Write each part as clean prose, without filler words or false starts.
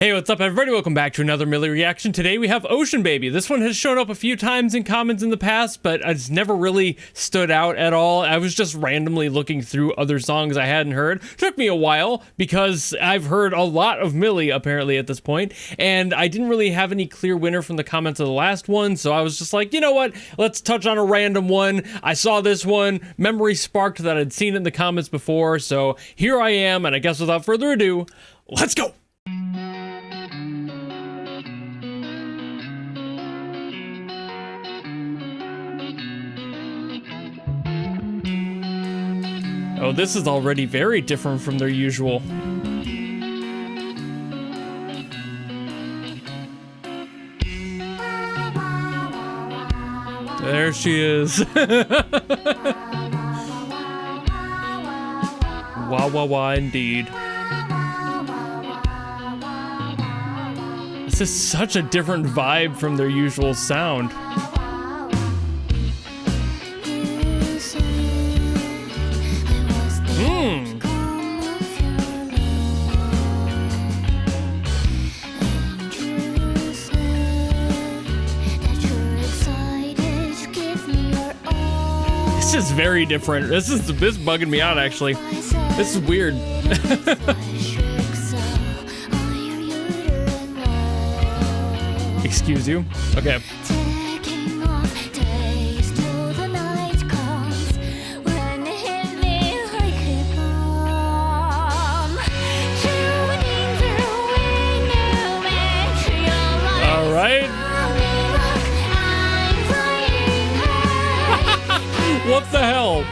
Hey, what's up everybody? Welcome back to another Mili reaction. Today we have Ocean Baby. This one has shown up a few times in comments in the past, but it's never really stood out at all. I was just randomly looking through other songs I hadn't heard. Took me a while because I've heard a lot of Mili apparently at this point, and I didn't really have any clear winner from the comments of the last one, so I was just like, you know what? Let's touch on a random one. I saw this one, memory sparked that I'd seen it in the comments before, so here I am, and I guess without further ado, let's go! Oh, this is already very different from their usual. There she is. Wah wah wah indeed. This is such a different vibe from their usual sound. This is very different. This is bugging me out actually. This is weird. Excuse you. Okay. All right. What the hell?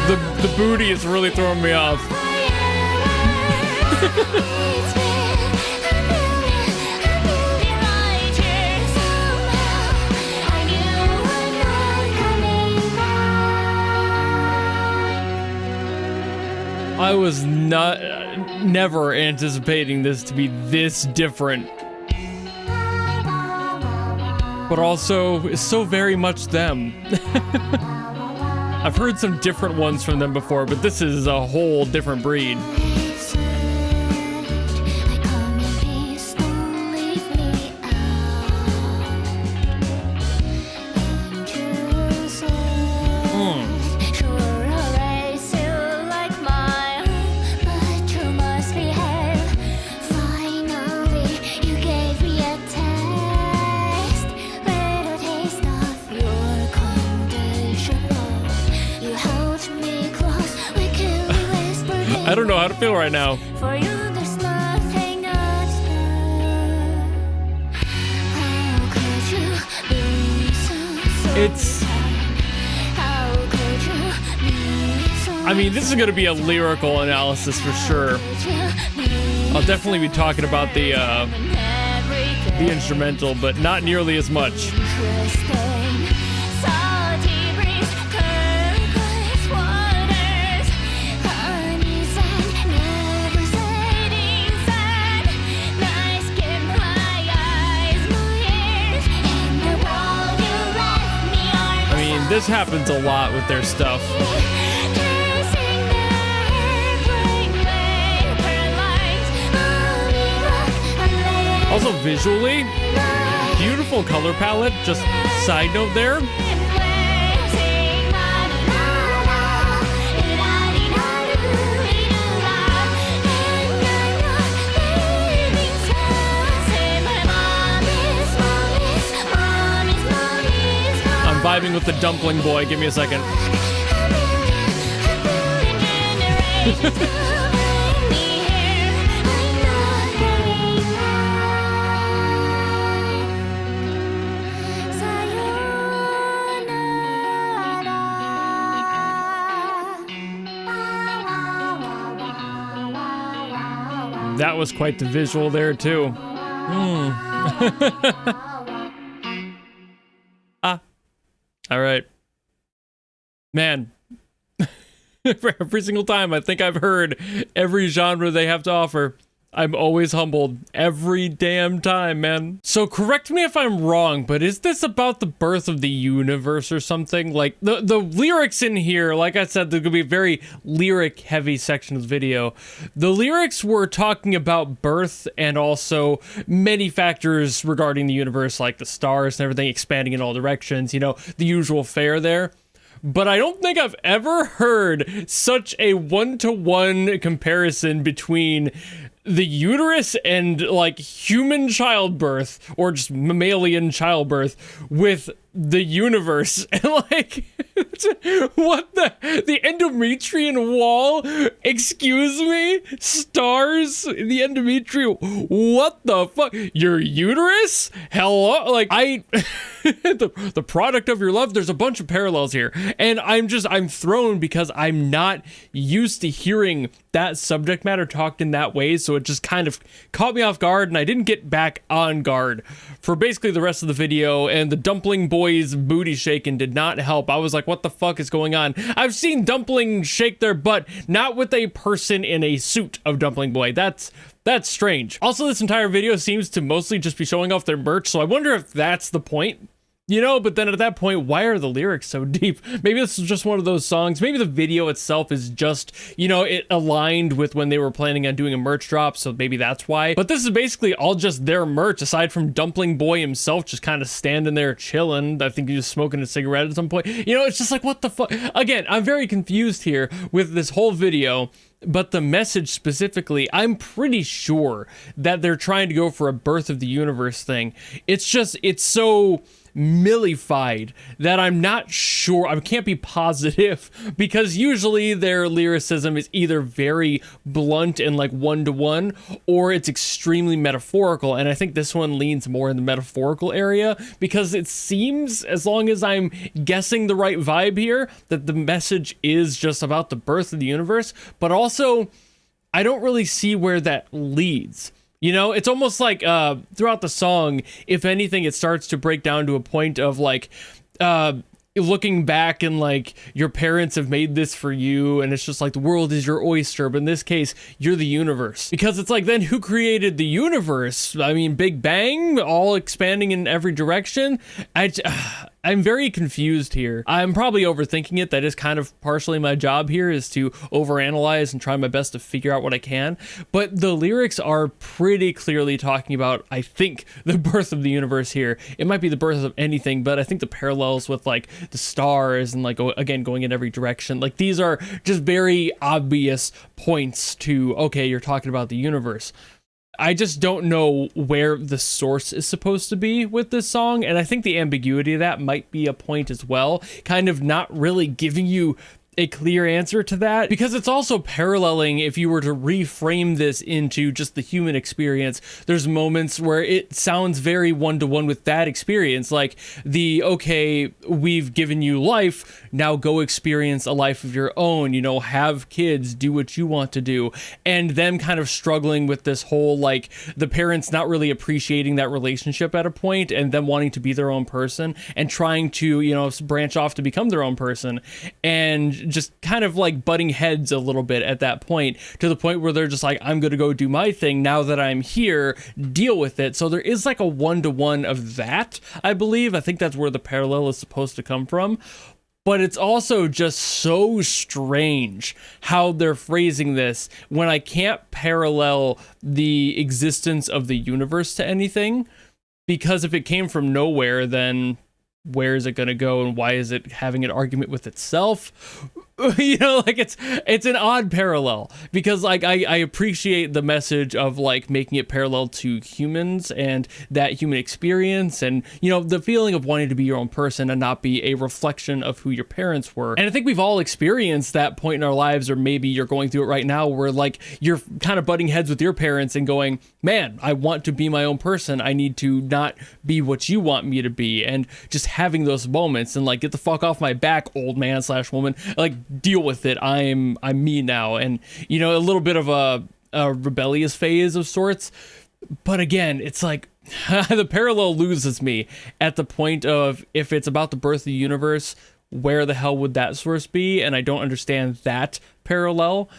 The booty is really throwing me off. I was never anticipating this to be this different. But also, it's so very much them. I've heard some different ones from them before, but this is a whole different breed. I don't know how to feel right now. I mean, this is going to be a lyrical analysis for sure. I'll definitely be talking about the instrumental, but not nearly as much. This happens a lot with their stuff. Also visually, beautiful color palette. Just side note there. Vibing with the dumpling boy. Give me a second. That was quite the visual there too. All right, man. For every single time, I think I've heard every genre they have to offer. I'm always humbled every damn time, man. So correct me if I'm wrong, but is this about the birth of the universe or something? Like the lyrics in here, like I said, there's gonna be a very lyric heavy section of the video. The lyrics were talking about birth and also many factors regarding the universe, like the stars and everything expanding in all directions, you know, the usual fare there. But I don't think I've ever heard such a one-to-one comparison between the uterus and like human childbirth or just mammalian childbirth with the universe. And like, what the endometrian wall? Excuse me? Stars? The endometrial, what the fuck? Your uterus? Hello? Like, the product of your love, there's a bunch of parallels here. And I'm thrown because I'm not used to hearing that subject matter talked in that way, so it just kind of caught me off guard, and I didn't get back on guard for basically the rest of the video, and the dumpling boys booty shaking did not help. I was like, what the fuck is going on? I've seen dumplings shake their butt, not with a person in a suit of dumpling boy. That's strange. Also, this entire video seems to mostly just be showing off their merch, so I wonder if that's the point. You know, but then at that point, why are the lyrics so deep? Maybe this is just one of those songs. Maybe the video itself is just, you know, it aligned with when they were planning on doing a merch drop, so maybe that's why. But this is basically all just their merch, aside from Dumpling Boy himself just kind of standing there chilling. I think he was smoking a cigarette at some point. You know, it's just like, what the fuck? Again, I'm very confused here with this whole video. But the message specifically, I'm pretty sure that they're trying to go for a birth of the universe thing. It's just, it's so Milified that I'm not sure, I can't be positive, because usually their lyricism is either very blunt and like one-to-one, or it's extremely metaphorical, and I think this one leans more in the metaphorical area, because it seems, as long as I'm guessing the right vibe here, that the message is just about the birth of the universe, but also, I don't really see where that leads. You know, it's almost like throughout the song, if anything, it starts to break down to a point of like looking back and like your parents have made this for you, and it's just like the world is your oyster, but in this case, you're the universe. Because it's like, then who created the universe? I mean, Big Bang, all expanding in every direction. I'm very confused here. I'm probably overthinking it. That is kind of partially my job here, is to overanalyze and try my best to figure out what I can. But the lyrics are pretty clearly talking about, I think, the birth of the universe here. It might be the birth of anything, but I think the parallels with like the stars and like, again, going in every direction, like these are just very obvious points to, okay, you're talking about the universe. I just don't know where the source is supposed to be with this song, and I think the ambiguity of that might be a point as well, kind of not really giving you a clear answer to that, because it's also paralleling, if you were to reframe this into just the human experience, there's moments where it sounds very one-to-one with that experience, like the, okay, we've given you life, now go experience a life of your own, you know, have kids, do what you want to do, and them kind of struggling with this whole, like, the parents not really appreciating that relationship at a point, and them wanting to be their own person, and trying to, you know, branch off to become their own person, and just kind of like butting heads a little bit at that point, to the point where they're just like, I'm gonna go do my thing now that I'm here, deal with it. So there is like a one-to-one of that, I believe. I think that's where the parallel is supposed to come from. But it's also just so strange how they're phrasing this when I can't parallel the existence of the universe to anything, because if it came from nowhere, then where is it going to go, and why is it having an argument with itself? You know, like it's an odd parallel, because like I appreciate the message of like making it parallel to humans and that human experience, and you know, the feeling of wanting to be your own person and not be a reflection of who your parents were. And I think we've all experienced that point in our lives, or maybe you're going through it right now, where like you're kind of butting heads with your parents and going, man, I want to be my own person, I need to not be what you want me to be, and just having those moments and like, get the fuck off my back, old man / woman, like deal with it, I'm me now. And you know, a little bit of a rebellious phase of sorts, but again, it's like the parallel loses me at the point of, if it's about the birth of the universe, where the hell would that source be? And I don't understand that parallel.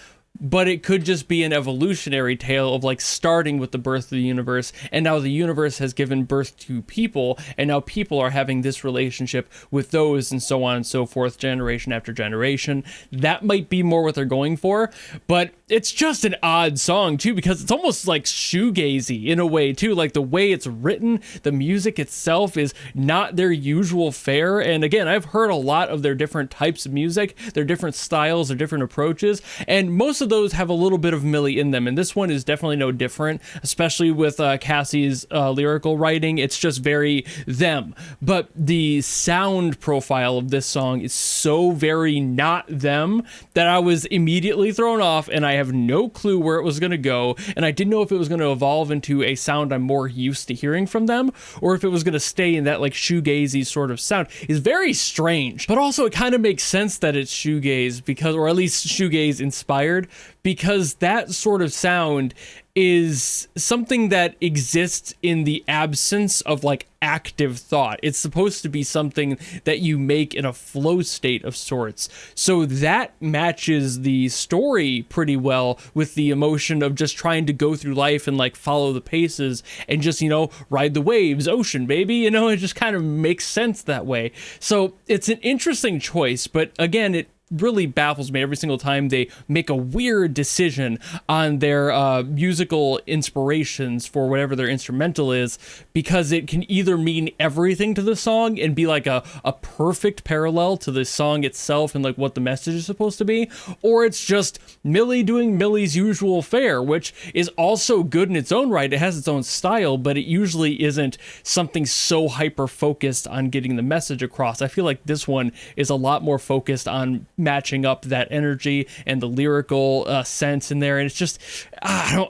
but it could just be an evolutionary tale of like starting with the birth of the universe, and now the universe has given birth to people, and now people are having this relationship with those, and so on and so forth, generation after generation. That might be more what they're going for, but it's just an odd song too, because it's almost like shoegazy in a way too. Like the way it's written, the music itself is not their usual fare. And again, I've heard a lot of their different types of music, their different styles, their different approaches, and most of those have a little bit of Mili in them, and this one is definitely no different, especially with Cassie's lyrical writing. It's just very them, but the sound profile of this song is so very not them that I was immediately thrown off, and I have no clue where it was going to go, and I didn't know if it was going to evolve into a sound I'm more used to hearing from them, or if it was going to stay in that like shoegazy sort of sound. It's very strange, but also it kind of makes sense that it's shoegaze, because, or at least shoegaze inspired, because that sort of sound is something that exists in the absence of like active thought. It's supposed to be something that you make in a flow state of sorts. So that matches the story pretty well with the emotion of just trying to go through life and like follow the paces and just, you know, ride the waves, ocean, baby, you know, it just kind of makes sense that way. So it's an interesting choice, but again, it really baffles me every single time they make a weird decision on their musical inspirations for whatever their instrumental is, because it can either mean everything to the song and be like a perfect parallel to the song itself and like what the message is supposed to be, or it's just Mili doing Mili's usual fare, which is also good in its own right. It has its own style, but it usually isn't something so hyper focused on getting the message across. I feel like this one is a lot more focused on matching up that energy and the lyrical sense in there, and it's just,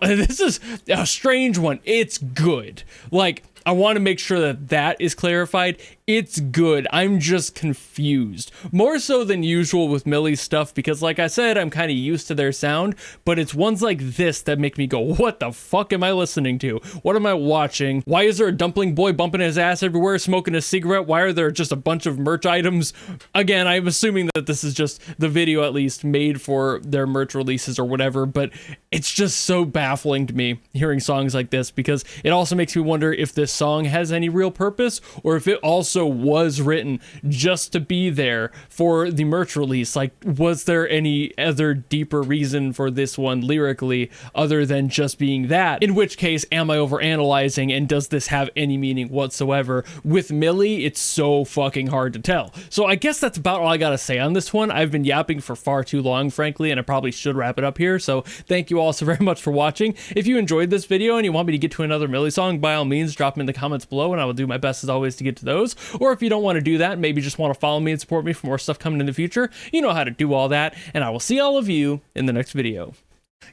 this is a strange one. It's good. Like, I want to make sure that that is clarified. It's good. I'm just confused. More so than usual with Mili's stuff, because like I said, I'm kind of used to their sound, but it's ones like this that make me go, what the fuck am I listening to? What am I watching? Why is there a dumpling boy bumping his ass everywhere, smoking a cigarette? Why are there just a bunch of merch items? Again, I'm assuming that this is just the video, at least, made for their merch releases or whatever, but it's just so baffling to me hearing songs like this, because it also makes me wonder if this song has any real purpose, or if it also was written just to be there for the merch release. Like, was there any other deeper reason for this one lyrically other than just being that? In which case, am I overanalyzing, and does this have any meaning whatsoever? With Mili, it's so fucking hard to tell. So I guess that's about all I gotta say on this one. I've been yapping for far too long, frankly, and I probably should wrap it up here. So thank you all so very much for watching. If you enjoyed this video and you want me to get to another Mili song, by all means, drop them in the comments below, and I will do my best as always to get to those. Or if you don't want to do that, maybe just want to follow me and support me for more stuff coming in the future, you know how to do all that, and I will see all of you in the next video.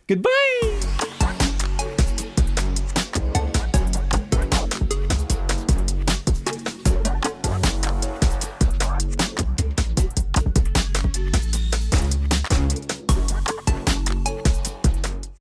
Goodbye!